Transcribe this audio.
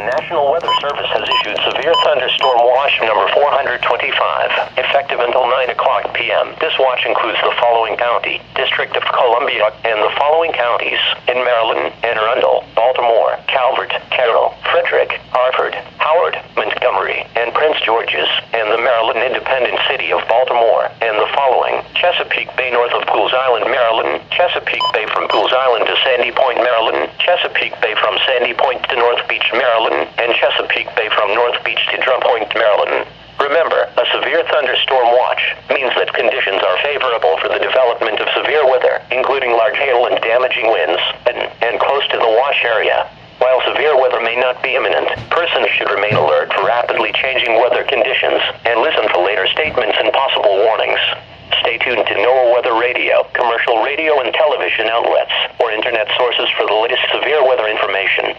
National Weather Service has issued severe thunderstorm watch number 425, effective until 9 o'clock p.m. This watch includes the following county, District of Columbia, and the following counties in Maryland: Anne Arundel, Baltimore, Calvert, Carroll, Frederick, Hartford, Howard, Montgomery, and Prince George's, and the Maryland independent city of Baltimore, and the following: Chesapeake Bay north of Pools Island, Maryland, Chesapeake Bay from Pools Island to Sandy Point, Maryland, Chesapeake Bay from Sandy Point to North Beach, Maryland, and Chesapeake Bay from North Beach to Drum Point, Maryland. Remember, a severe thunderstorm watch means that conditions are favorable for the development of severe weather, including large hail and damaging winds, and close to the watch area. While severe weather may not be imminent, persons should remain alert for rapidly changing weather conditions and listen to later statements and possible warnings. Stay tuned to NOAA Weather Radio, commercial radio and television outlets, or internet sources for the latest severe weather information.